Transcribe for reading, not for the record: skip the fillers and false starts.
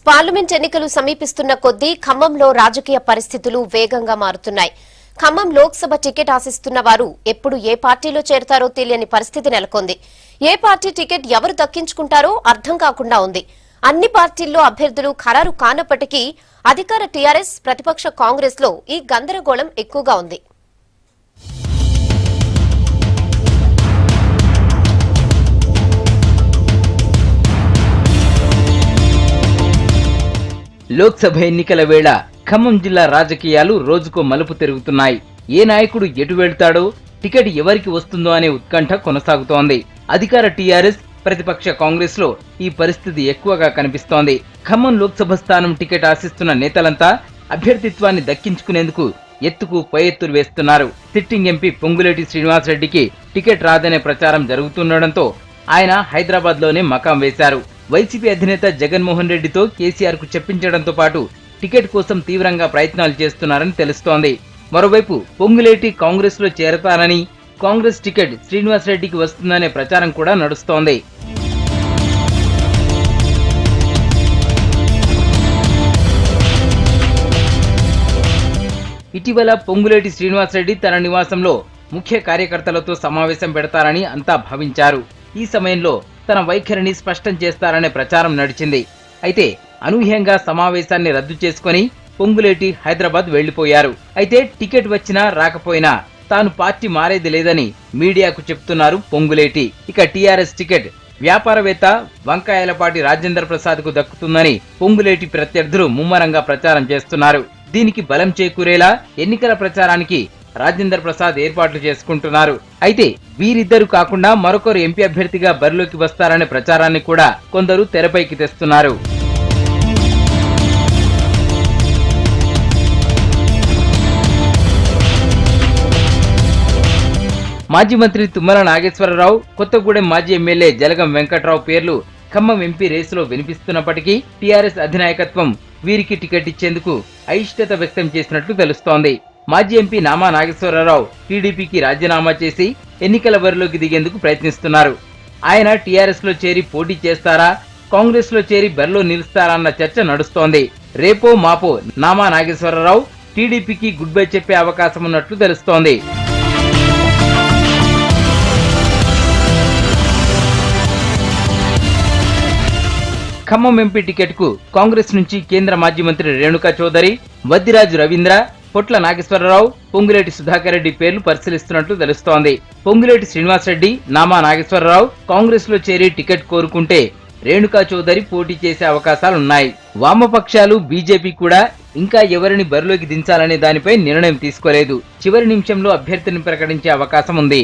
Parliament ఎన్నికలు సమీపిస్తున్న కొద్దీ ఖమ్మంలో రాజకీయ పరిస్థితులు వేగంగా మారుతున్నాయి. ఖమ్మం లోక్సభ టికెట్ ఆశిస్తున్న వారు ఎప్పుడు ఏ పార్టీలో చేరతారో తెలియని పరిస్థితి నెలకొంది. ఏ పార్టీ టికెట్ ఎవరు దక్కించుకుంటారో అర్థం కాకుండా ఉంది. అన్ని పార్టీల్లో అభ్యర్థులు ఖరారు కానప్పటికీ అధికార టీఆర్ఎస్, ప్రతిపక్ష కాంగ్రెస్ లో ఈ గందరగోళం ఎక్కువగా ఉంది. లోక్సభ ఎన్నికల వేళ ఖమ్మం జిల్లా రాజకీయాలు రోజుకో మలుపు తిరుగుతున్నాయి. ఏ నాయకుడు ఎటు వెళ్తాడో, టికెట్ ఎవరికి వస్తుందో అనే ఉత్కంఠ కొనసాగుతోంది. అధికార టీఆర్ఎస్, ప్రతిపక్ష కాంగ్రెస్ లో ఈ పరిస్థితి ఎక్కువగా కనిపిస్తోంది. ఖమ్మం లోక్సభ స్థానం టికెట్ ఆశిస్తున్న నేతలంతా అభ్యర్థిత్వాన్ని దక్కించుకునేందుకు ఎత్తుకు పై ఎత్తులు వేస్తున్నారు. సిట్టింగ్ ఎంపీ పొంగులేటి శ్రీనివాసరెడ్డికి టికెట్ రాదనే ప్రచారం జరుగుతుండటంతో ఆయన హైదరాబాద్ లోనే మకాం వేశారు. వైసీపీ అధినేత జగన్మోహన్ రెడ్డితో కేసీఆర్ కు చెప్పించడంతో పాటు టికెట్ కోసం తీవ్రంగా ప్రయత్నాలు చేస్తున్నారని తెలుస్తోంది. మరోవైపు పొంగులేటి కాంగ్రెస్ లో చేరతారని, కాంగ్రెస్ టికెట్ శ్రీనివాసరెడ్డికి వస్తుందనే ప్రచారం కూడా నడుస్తోంది. ఇటీవల పొంగులేటి శ్రీనివాసరెడ్డి తన నివాసంలో ముఖ్య కార్యకర్తలతో సమావేశం పెడతారని అంతా భావించారు. ఈ సమయంలో తన వైఖరిని స్పష్టం చేస్తారనే ప్రచారం నడిచింది. అయితే అనూహ్యంగా సమావేశాన్ని రద్దు చేసుకుని పొంగులేటి హైదరాబాద్ వెళ్లిపోయారు. అయితే టికెట్ వచ్చినా రాకపోయినా తాను పార్టీ మారేది లేదని మీడియాకు చెప్తున్నారు పొంగులేటి. ఇక టీఆర్ఎస్ టికెట్ వ్యాపారవేత్త వంకాయలపాటి రాజేంద్ర ప్రసాద్ కు దక్కుతుందని పొంగులేటి ప్రత్యర్థులు ముమ్మరంగా ప్రచారం చేస్తున్నారు. దీనికి బలం చేకూరేలా ఎన్నికల ప్రచారానికి రాజేంద్ర ప్రసాద్ ఏర్పాట్లు చేసుకుంటున్నారు. అయితే వీరిద్దరు కాకుండా మరొకరు ఎంపీ అభ్యర్థిగా బరిలోకి వస్తారనే ప్రచారాన్ని కూడా కొందరు తెరపైకి తెస్తున్నారు. మాజీ మంత్రి తుమ్మల నాగేశ్వరరావు, కొత్తగూడెం మాజీ ఎమ్మెల్యే జలగం వెంకట్రావు పేర్లు ఖమ్మం ఎంపీ రేసులో వినిపిస్తున్నప్పటికీ టీఆర్ఎస్ అధినాయకత్వం వీరికి టికెట్ ఇచ్చేందుకు అయిష్టత వ్యక్తం చేసినట్లు తెలుస్తోంది. మాజీ ఎంపీ నామా నాగేశ్వరరావు టీడీపీకి రాజీనామా చేసి ఎన్నికల బరిలోకి దిగేందుకు ప్రయత్నిస్తున్నారు. ఆయన టీఆర్ఎస్ లో చేరి పోటీ చేస్తారా, కాంగ్రెస్ లో చేరి బరిలో నిలుస్తారా అన్న చర్చ నడుస్తోంది. రేపో మాపో నామా నాగేశ్వరరావు టీడీపీకి గుడ్ బై చెప్పే అవకాశం ఉన్నట్లు తెలుస్తోంది. ఖమ్మం ఎంపీ టికెట్ కు కాంగ్రెస్ నుంచి కేంద్ర మాజీ మంత్రి రేణుకా చౌదరి, వద్దిరాజు రవీంద్ర, పొట్ల నాగేశ్వరరావు, పొంగులేటి సుధాకర్ రెడ్డి పేర్లు పరిశీలిస్తున్నట్లు తెలుస్తోంది. పొంగులేటి శ్రీనివాసరెడ్డి, నామా నాగేశ్వరరావు కాంగ్రెస్ లో చేరి టికెట్ కోరుకుంటే రేణుకా చౌదరి పోటీ చేసే అవకాశాలున్నాయి. వామపక్షాలు, బీజేపీ కూడా ఇంకా ఎవరిని బరిలోకి దించాలనే దానిపై నిర్ణయం తీసుకోలేదు. చివరి నిమిషంలో అభ్యర్థిని ప్రకటించే అవకాశం ఉంది.